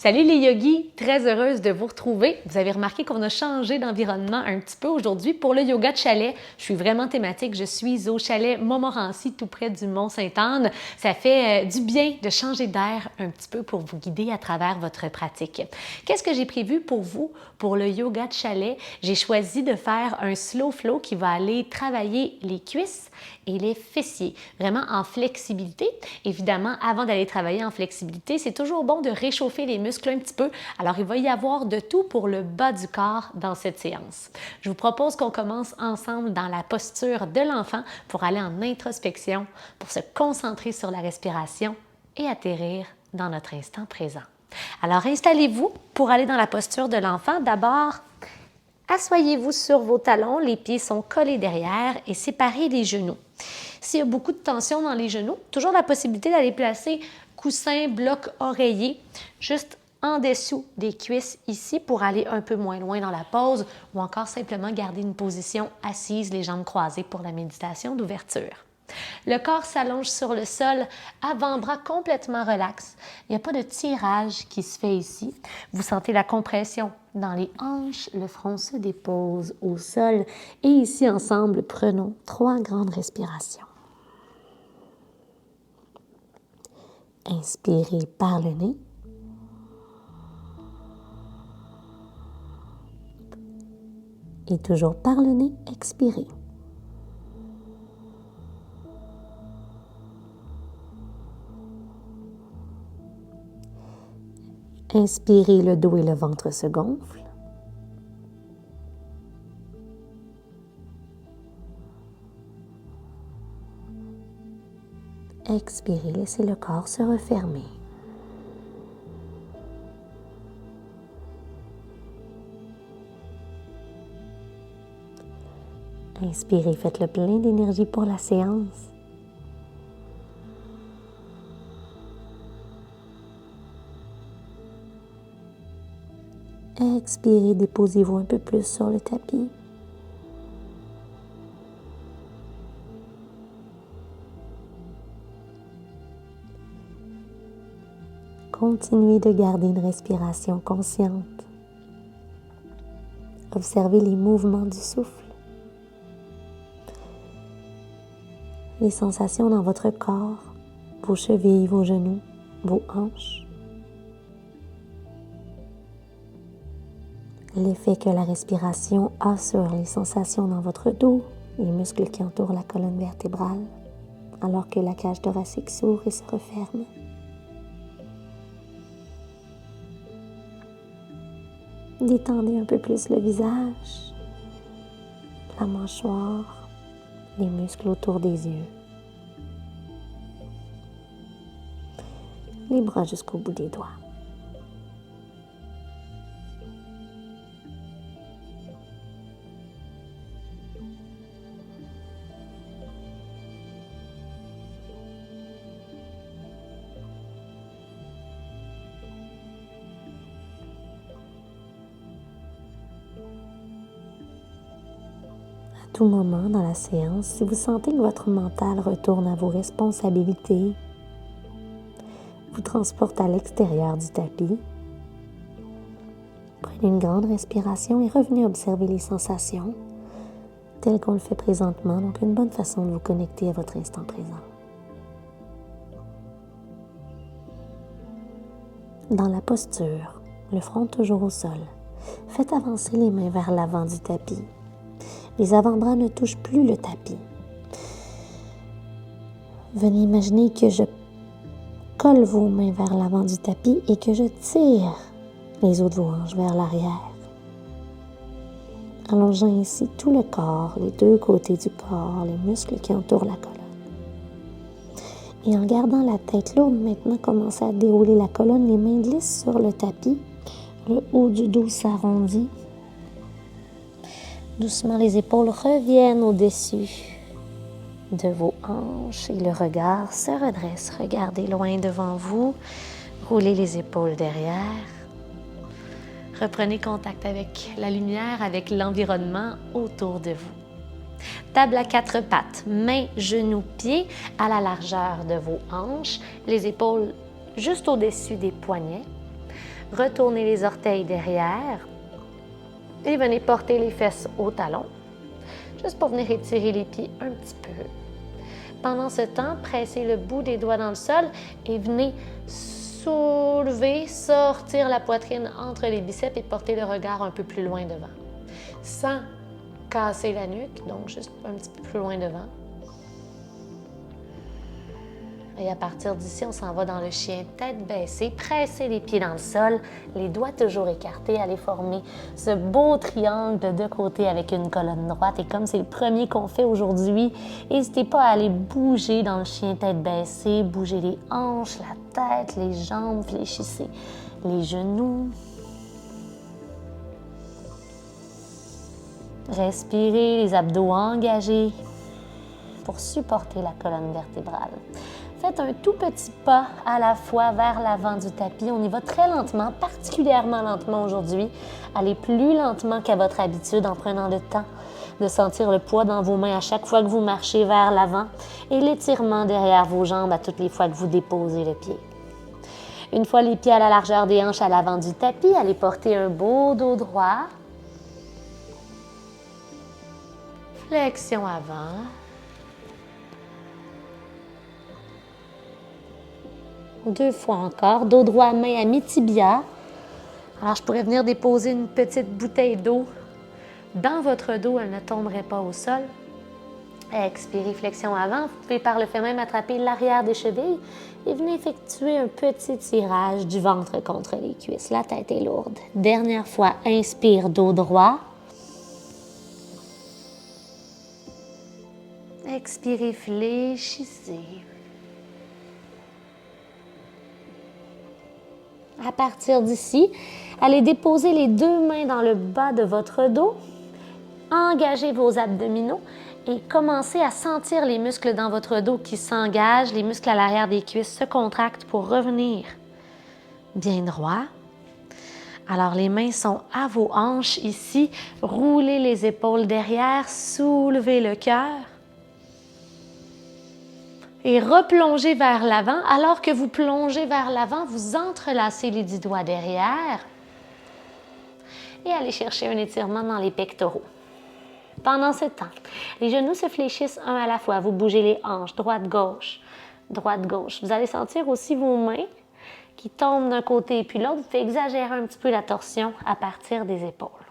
Salut les yogis, très heureuse de vous retrouver. Vous avez remarqué qu'on a changé d'environnement un petit peu aujourd'hui pour le yoga de chalet. Je suis vraiment thématique, je suis au chalet Montmorency tout près du Mont-Sainte-Anne. Ça fait du bien de changer d'air un petit peu pour vous guider à travers votre pratique. Qu'est-ce que j'ai prévu pour vous pour le yoga de chalet? J'ai choisi de faire un slow flow qui va aller travailler les cuisses et les fessiers, vraiment en flexibilité. Évidemment, avant d'aller travailler en flexibilité, c'est toujours bon de réchauffer les muscles un petit peu. Alors, il va y avoir de tout pour le bas du corps dans cette séance. Je vous propose qu'on commence ensemble dans la posture de l'enfant pour aller en introspection, pour se concentrer sur la respiration et atterrir dans notre instant présent. Alors, installez-vous pour aller dans la posture de l'enfant. D'abord, asseyez-vous sur vos talons, les pieds sont collés derrière et séparez les genoux. S'il y a beaucoup de tension dans les genoux, toujours la possibilité d'aller placer coussin, bloc, oreiller, juste en dessous des cuisses ici pour aller un peu moins loin dans la pose ou encore simplement garder une position assise, les jambes croisées pour la méditation d'ouverture. Le corps s'allonge sur le sol, avant-bras complètement relax. Il n'y a pas de tirage qui se fait ici. Vous sentez la compression dans les hanches, le front se dépose au sol. Et ici, ensemble, prenons 3 grandes respirations. Inspirez par le nez. Et toujours par le nez, expirez. Inspirez, le dos et le ventre se gonflent. Expirez, laissez le corps se refermer. Inspirez, faites le plein d'énergie pour la séance. Expirez, déposez-vous un peu plus sur le tapis. Continuez de garder une respiration consciente. Observez les mouvements du souffle. Les sensations dans votre corps, vos chevilles, vos genoux, vos hanches. L'effet que la respiration a sur les sensations dans votre dos, les muscles qui entourent la colonne vertébrale, alors que la cage thoracique s'ouvre et se referme. Détendez un peu plus le visage, la mâchoire, les muscles autour des yeux. Les bras jusqu'au bout des doigts. À tout moment dans la séance, si vous sentez que votre mental retourne à vos responsabilités, vous transporte à l'extérieur du tapis, prenez une grande respiration et revenez observer les sensations telles qu'on le fait présentement, donc une bonne façon de vous connecter à votre instant présent. Dans la posture, le front toujours au sol, faites avancer les mains vers l'avant du tapis. Les avant-bras ne touchent plus le tapis. Venez imaginer que je colle vos mains vers l'avant du tapis et que je tire les os de vos hanches vers l'arrière. Allongeant ainsi tout le corps, les 2 côtés du corps, les muscles qui entourent la colonne. Et en gardant la tête lourde, maintenant commencez à dérouler la colonne, les mains glissent sur le tapis, le haut du dos s'arrondit. Doucement, les épaules reviennent au-dessus de vos hanches et le regard se redresse. Regardez loin devant vous, roulez les épaules derrière. Reprenez contact avec la lumière, avec l'environnement autour de vous. Table à 4 pattes, mains, genoux, pieds à la largeur de vos hanches, les épaules juste au-dessus des poignets. Retournez les orteils derrière et venez porter les fesses au talon, juste pour venir étirer les pieds un petit peu. Pendant ce temps, pressez le bout des doigts dans le sol et venez soulever, sortir la poitrine entre les biceps et porter le regard un peu plus loin devant. Sans casser la nuque, donc juste un petit peu plus loin devant. Et à partir d'ici, on s'en va dans le chien tête baissée, pressez les pieds dans le sol, les doigts toujours écartés, allez former ce beau triangle de deux côtés avec une colonne droite. Et comme c'est le premier qu'on fait aujourd'hui, n'hésitez pas à aller bouger dans le chien tête baissée, bouger les hanches, la tête, les jambes, fléchissez les genoux. Respirez, les abdos engagés pour supporter la colonne vertébrale. Faites un tout petit pas à la fois vers l'avant du tapis. On y va très lentement, particulièrement lentement aujourd'hui. Allez plus lentement qu'à votre habitude en prenant le temps de sentir le poids dans vos mains à chaque fois que vous marchez vers l'avant et l'étirement derrière vos jambes à toutes les fois que vous déposez le pied. Une fois les pieds à la largeur des hanches à l'avant du tapis, allez porter un beau dos droit. Flexion avant. Deux fois encore, dos droit, main à mi-tibia. Alors, je pourrais venir déposer une petite bouteille d'eau dans votre dos, elle ne tomberait pas au sol. Expirez, flexion avant. Vous pouvez par le fait même attraper l'arrière des chevilles et venez effectuer un petit tirage du ventre contre les cuisses. La tête est lourde. Dernière fois, inspire, dos droit. Expirez, fléchissez. À partir d'ici, allez déposer les deux mains dans le bas de votre dos, engagez vos abdominaux et commencez à sentir les muscles dans votre dos qui s'engagent, les muscles à l'arrière des cuisses se contractent pour revenir bien droit. Alors, les mains sont à vos hanches ici, roulez les épaules derrière, soulevez le cœur. Et replongez vers l'avant. Alors que vous plongez vers l'avant, vous entrelacez les 10 doigts derrière et allez chercher un étirement dans les pectoraux. Pendant ce temps, les genoux se fléchissent un à la fois. Vous bougez les hanches, droite-gauche, droite-gauche. Vous allez sentir aussi vos mains qui tombent d'un côté et puis l'autre. Vous pouvez exagérer un petit peu la torsion à partir des épaules.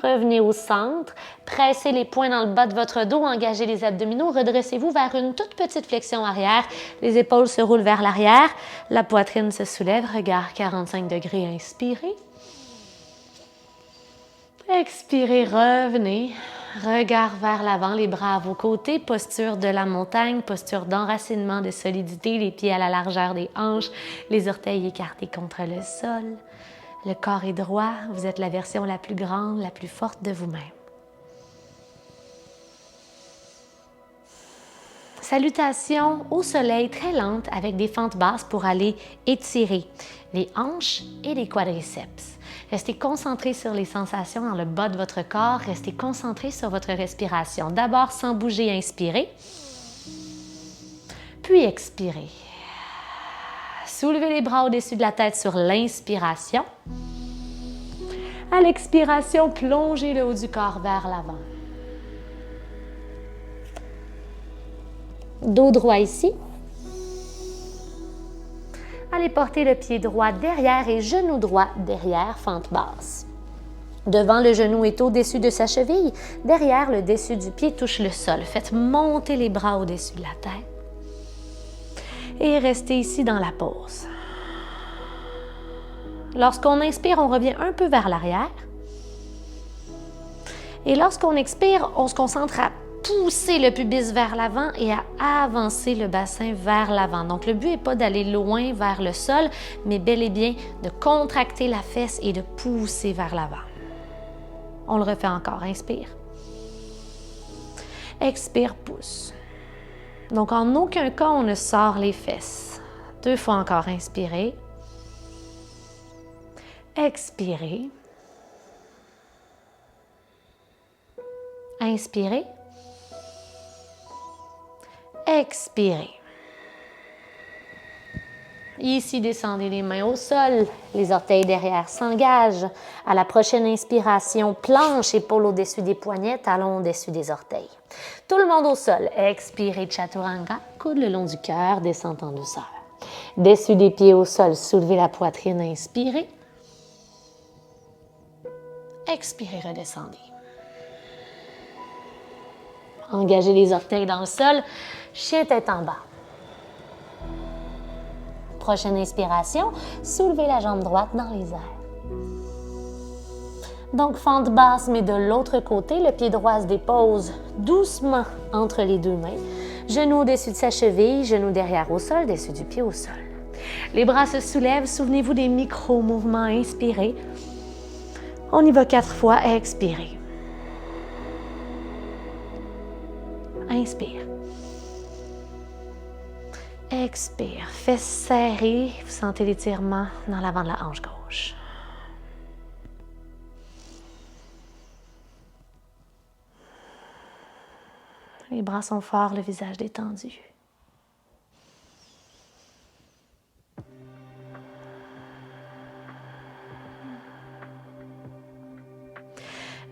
Revenez au centre, pressez les poings dans le bas de votre dos, engagez les abdominaux, redressez-vous vers une toute petite flexion arrière. Les épaules se roulent vers l'arrière, la poitrine se soulève, regard 45 degrés, inspirez. Expirez, revenez, regard vers l'avant, les bras à vos côtés, posture de la montagne, posture d'enracinement, de solidité, les pieds à la largeur des hanches, les orteils écartés contre le sol. Le corps est droit, vous êtes la version la plus grande, la plus forte de vous-même. Salutations au soleil très lente avec des fentes basses pour aller étirer les hanches et les quadriceps. Restez concentré sur les sensations dans le bas de votre corps, restez concentré sur votre respiration. D'abord, sans bouger, inspirez, puis expirez. Soulevez les bras au-dessus de la tête sur l'inspiration. À l'expiration, plongez le haut du corps vers l'avant. Dos droit ici. Allez porter le pied droit derrière et genou droit derrière, fente basse. Devant, le genou est au-dessus de sa cheville. Derrière, le dessus du pied touche le sol. Faites monter les bras au-dessus de la tête. Et restez ici dans la pause. Lorsqu'on inspire, on revient un peu vers l'arrière. Et lorsqu'on expire, on se concentre à pousser le pubis vers l'avant et à avancer le bassin vers l'avant. Donc, le but n'est pas d'aller loin vers le sol, mais bel et bien de contracter la fesse et de pousser vers l'avant. On le refait encore. Inspire. Expire, pousse. Donc, en aucun cas, on ne sort les fesses. Deux fois encore, inspirez. Expirez. Inspirez. Expirez. Ici, descendez les mains au sol, les orteils derrière s'engagent. À la prochaine inspiration, planche, épaules au-dessus des poignets, talons au-dessus des orteils. Tout le monde au sol. Expirez, Chaturanga, coude le long du cœur, descente en douceur. Dessus des pieds au sol, soulevez la poitrine, inspirez. Expirez, redescendez. Engagez les orteils dans le sol, chien tête en bas. Prochaine inspiration, soulevez la jambe droite dans les airs. Donc, fente basse, mais de l'autre côté, le pied droit se dépose doucement entre les deux mains. Genou au-dessus de sa cheville, genou derrière au sol, dessus du pied au sol. Les bras se soulèvent, souvenez-vous des micro-mouvements, inspirez. On y va 4 fois, expirez. Inspire. Expire. Fesses serrées. Vous sentez l'étirement dans l'avant de la hanche gauche. Les bras sont forts, le visage détendu.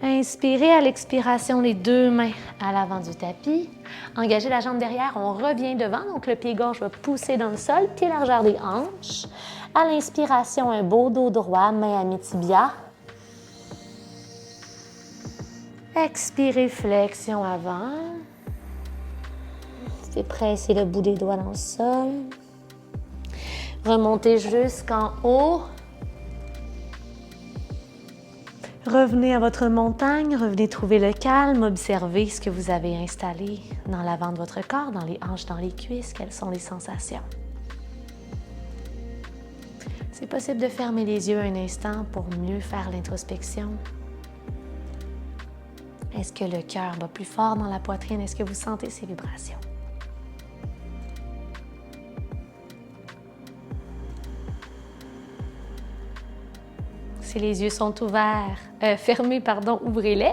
Inspirez à l'expiration, les deux mains à l'avant du tapis. Engagez la jambe derrière, on revient devant. Donc, le pied gauche va pousser dans le sol, pied largeur des hanches. À l'inspiration, un beau dos droit, main à mi-tibia. Expirez, flexion avant. C'est pressez le bout des doigts dans le sol. Remontez jusqu'en haut. Revenez à votre montagne, revenez trouver le calme, observez ce que vous avez installé dans l'avant de votre corps, dans les hanches, dans les cuisses, quelles sont les sensations. C'est possible de fermer les yeux un instant pour mieux faire l'introspection. Est-ce que le cœur bat plus fort dans la poitrine? Est-ce que vous sentez ces vibrations? Si les yeux sont fermés, ouvrez-les.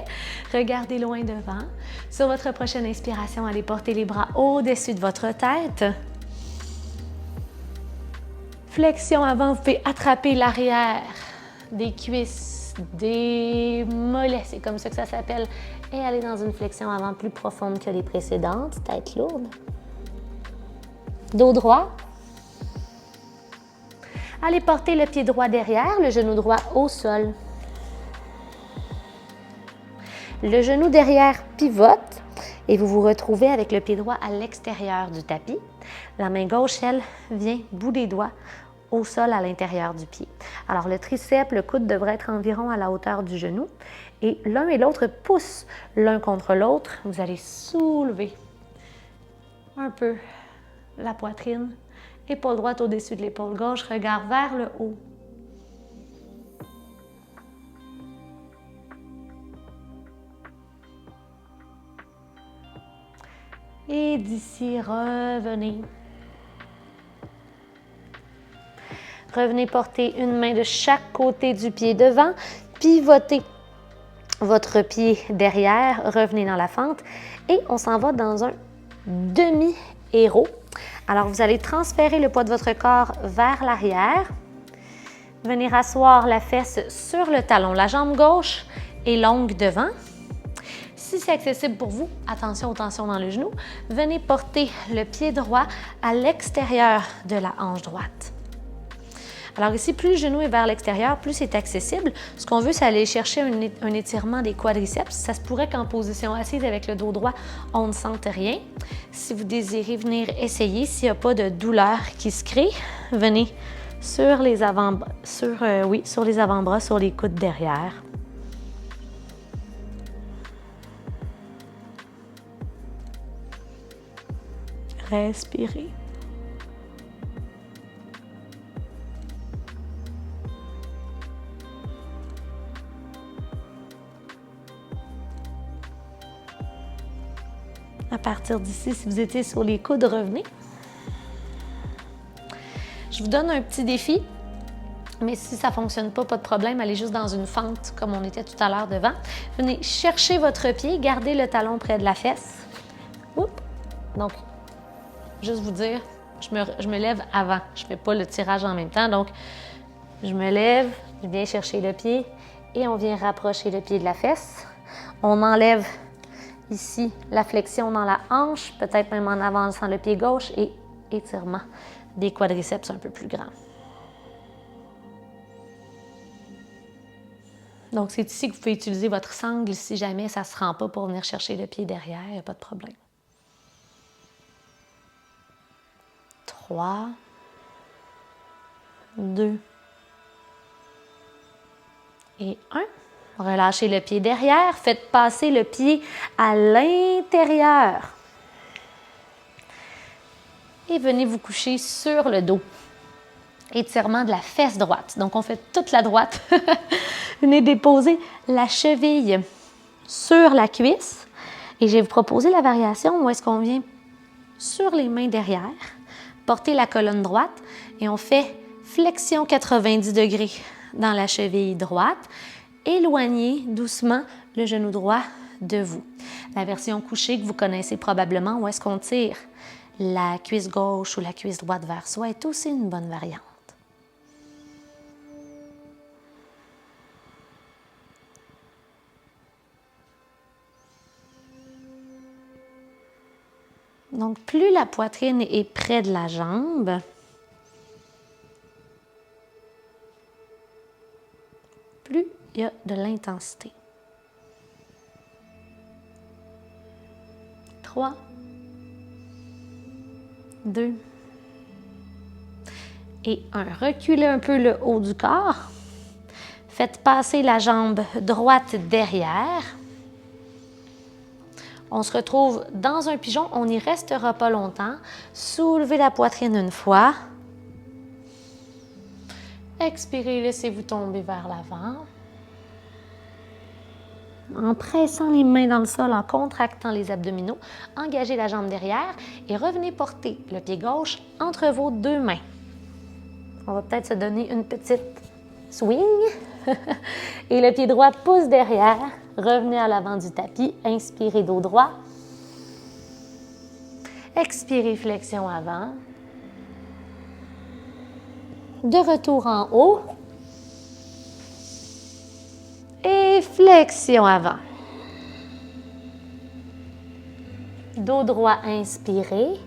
Regardez loin devant. Sur votre prochaine inspiration, allez porter les bras au-dessus de votre tête. Flexion avant, vous pouvez attraper l'arrière des cuisses, des mollets, c'est comme ça que ça s'appelle, et aller dans une flexion avant plus profonde que les précédentes, tête lourde. Dos droit. Allez porter le pied droit derrière, le genou droit au sol. Le genou derrière pivote et vous vous retrouvez avec le pied droit à l'extérieur du tapis. La main gauche, elle, vient bout des doigts au sol à l'intérieur du pied. Alors, le triceps, le coude devrait être environ à la hauteur du genou et l'un et l'autre poussent l'un contre l'autre. Vous allez soulever un peu la poitrine. Épaule droite au-dessus de l'épaule gauche, regard vers le haut. Et d'ici, revenez. Revenez porter une main de chaque côté du pied devant, pivotez votre pied derrière, revenez dans la fente et on s'en va dans un demi-héros. Alors, vous allez transférer le poids de votre corps vers l'arrière. Venir asseoir la fesse sur le talon. La jambe gauche est longue devant. Si c'est accessible pour vous, attention aux tensions dans le genou. Venez porter le pied droit à l'extérieur de la hanche droite. Alors ici, plus le genou est vers l'extérieur, plus c'est accessible. Ce qu'on veut, c'est aller chercher un étirement des quadriceps. Ça se pourrait qu'en position assise avec le dos droit, on ne sente rien. Si vous désirez venir essayer, s'il n'y a pas de douleur qui se crée, venez sur les avant-bras, sur les coudes derrière. Respirez. À partir d'ici, si vous étiez sur les coudes, revenez. Je vous donne un petit défi, mais si ça ne fonctionne pas, pas de problème, allez juste dans une fente comme on était tout à l'heure devant. Venez chercher votre pied, gardez le talon près de la fesse. Oups. Donc, juste vous dire, je me lève avant. Je ne fais pas le tirage en même temps. Donc, je me lève, je viens chercher le pied et on vient rapprocher le pied de la fesse. On enlève ici la flexion dans la hanche, peut-être même en avançant le pied gauche et étirement des quadriceps un peu plus grands. Donc, c'est ici que vous pouvez utiliser votre sangle si jamais ça ne se rend pas pour venir chercher le pied derrière, il n'y a pas de problème. 3, 2 et 1. Relâchez le pied derrière, faites passer le pied à l'intérieur. Et venez vous coucher sur le dos. Étirement de la fesse droite. Donc, on fait toute la droite. Venez déposer la cheville sur la cuisse. Et je vais vous proposer la variation où est-ce qu'on vient sur les mains derrière, porter la colonne droite et on fait flexion 90 degrés dans la cheville droite. Éloignez doucement le genou droit de vous. La version couchée que vous connaissez probablement, où est-ce qu'on tire la cuisse gauche ou la cuisse droite vers soi, est aussi une bonne variante. Donc, plus la poitrine est près de la jambe, plus il y a de l'intensité. 3, 2 et 1. Reculez un peu le haut du corps. Faites passer la jambe droite derrière. On se retrouve dans un pigeon. On n'y restera pas longtemps. Soulevez la poitrine une fois. Expirez, laissez-vous tomber vers l'avant. En pressant les mains dans le sol, en contractant les abdominaux, engagez la jambe derrière et revenez porter le pied gauche entre vos deux mains. On va peut-être se donner une petite swing. Et le pied droit pousse derrière. Revenez à l'avant du tapis. Inspirez dos droit. Expirez, flexion avant. De retour en haut. Et flexion avant. Dos droit, inspirez.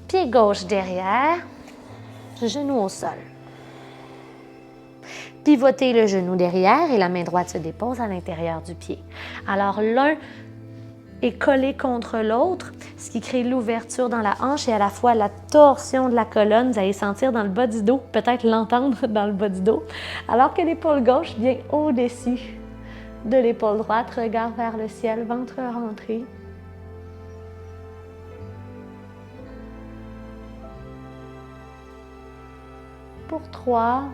Pied gauche derrière. Genou au sol. Pivotez le genou derrière et la main droite se dépose à l'intérieur du pied. Alors, l'un est collé contre l'autre, ce qui crée l'ouverture dans la hanche et à la fois la torsion de la colonne. Vous allez sentir dans le bas du dos, peut-être l'entendre dans le bas du dos, alors que l'épaule gauche vient au-dessus de l'épaule droite. Regard vers le ciel, ventre rentré. Pour 3,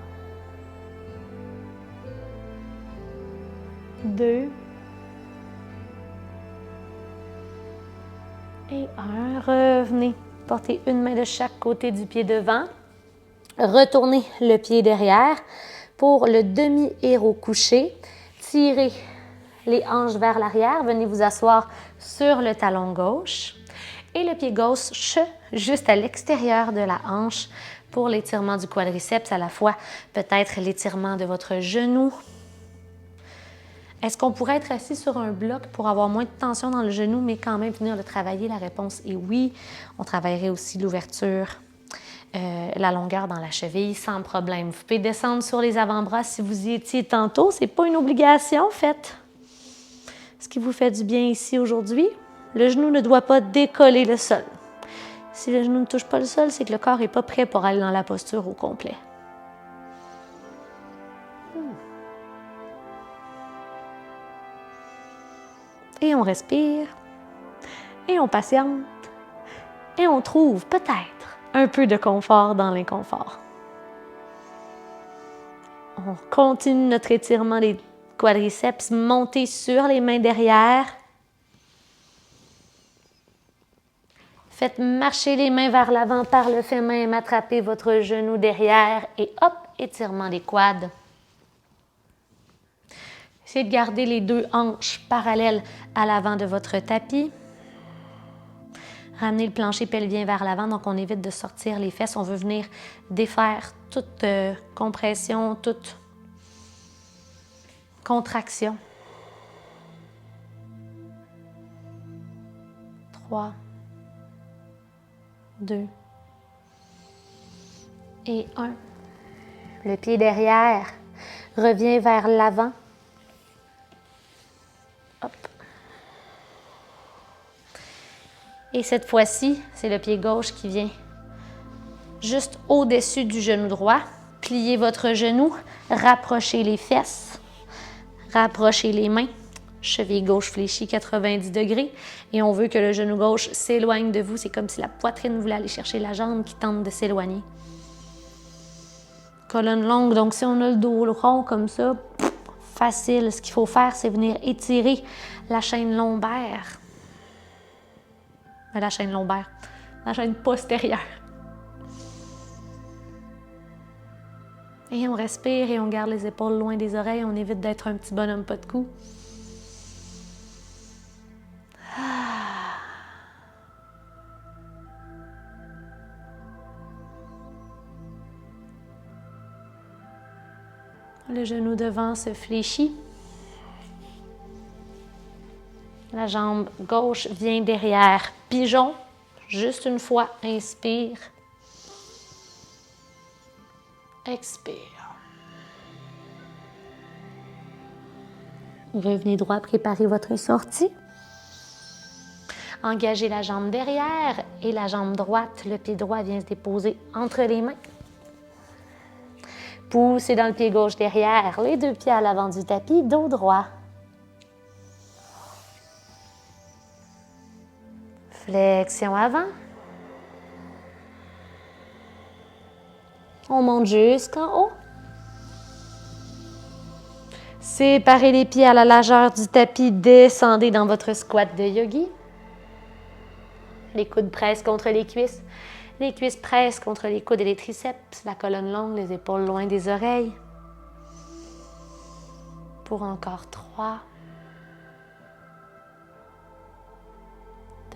2 et 1. Revenez. Portez une main de chaque côté du pied devant. Retournez le pied derrière pour le demi-héros couché. Tirez les hanches vers l'arrière. Venez vous asseoir sur le talon gauche. Et le pied gauche juste à l'extérieur de la hanche pour l'étirement du quadriceps, à la fois peut-être l'étirement de votre genou. Est-ce qu'on pourrait être assis sur un bloc pour avoir moins de tension dans le genou, mais quand même venir le travailler? La réponse est oui. On travaillerait aussi l'ouverture, la longueur dans la cheville sans problème. Vous pouvez descendre sur les avant-bras si vous y étiez tantôt. Ce n'est pas une obligation, faites ce qui vous fait du bien ici aujourd'hui. Le genou ne doit pas décoller le sol. Si le genou ne touche pas le sol, c'est que le corps n'est pas prêt pour aller dans la posture au complet. Et on respire, et on patiente, et on trouve peut-être un peu de confort dans l'inconfort. On continue notre étirement des quadriceps, montez sur les mains derrière. Faites marcher les mains vers l'avant par le fait même, attrapez votre genou derrière et hop, étirement des quads. Essayez de garder les deux hanches parallèles à l'avant de votre tapis. Ramenez le plancher pelvien vers l'avant, donc on évite de sortir les fesses. On veut venir défaire toute compression, toute contraction. 3, 2 et 1. Le pied derrière revient vers l'avant. Hop. Et cette fois-ci, c'est le pied gauche qui vient juste au-dessus du genou droit. Pliez votre genou, rapprochez les fesses, rapprochez les mains. Cheville gauche fléchie 90 degrés. Et on veut que le genou gauche s'éloigne de vous. C'est comme si la poitrine voulait aller chercher la jambe qui tente de s'éloigner. Colonne longue, donc si on a le dos rond comme ça, facile. Ce qu'il faut faire, c'est venir étirer la chaîne lombaire. La chaîne lombaire, la chaîne postérieure. Et on respire et on garde les épaules loin des oreilles. On évite d'être un petit bonhomme pas de cou. Le genou devant se fléchit. La jambe gauche vient derrière. Pigeon, juste une fois. Inspire. Expire. Revenez droit, préparez votre sortie. Engagez la jambe derrière et la jambe droite. Le pied droit vient se déposer entre les mains. Poussez dans le pied gauche derrière, les deux pieds à l'avant du tapis, dos droit. Flexion avant. On monte jusqu'en haut. Séparez les pieds à la largeur du tapis, descendez dans votre squat de yogi. Les coudes pressent contre les cuisses pressent contre les coudes et les triceps, la colonne longue, les épaules loin des oreilles. Pour encore 3,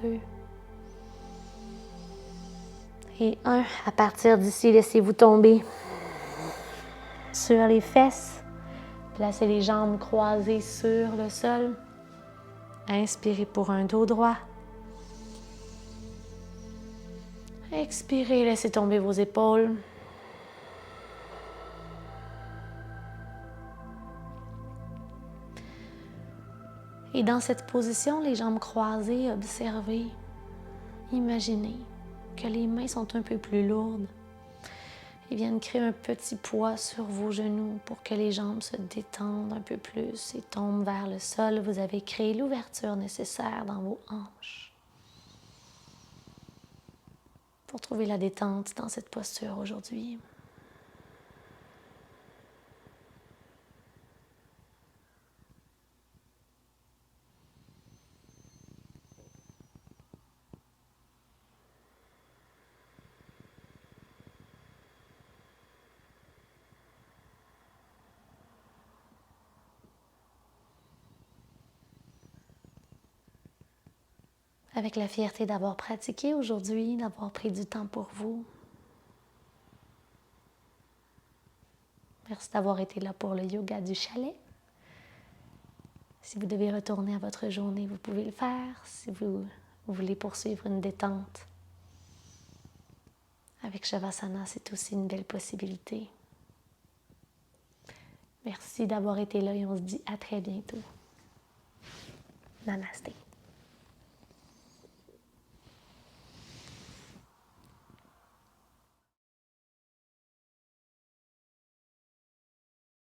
2 et 1. À partir d'ici, laissez-vous tomber sur les fesses. Placez les jambes croisées sur le sol. Inspirez pour un dos droit. Expirez, laissez tomber vos épaules. Et dans cette position, les jambes croisées, observez, imaginez que les mains sont un peu plus lourdes et viennent créer un petit poids sur vos genoux pour que les jambes se détendent un peu plus et tombent vers le sol. Vous avez créé l'ouverture nécessaire dans vos hanches pour trouver la détente dans cette posture aujourd'hui. Avec la fierté d'avoir pratiqué aujourd'hui, d'avoir pris du temps pour vous. Merci d'avoir été là pour le yoga du chalet. Si vous devez retourner à votre journée, vous pouvez le faire. Si vous voulez poursuivre une détente avec Shavasana, c'est aussi une belle possibilité. Merci d'avoir été là et on se dit à très bientôt. Namasté.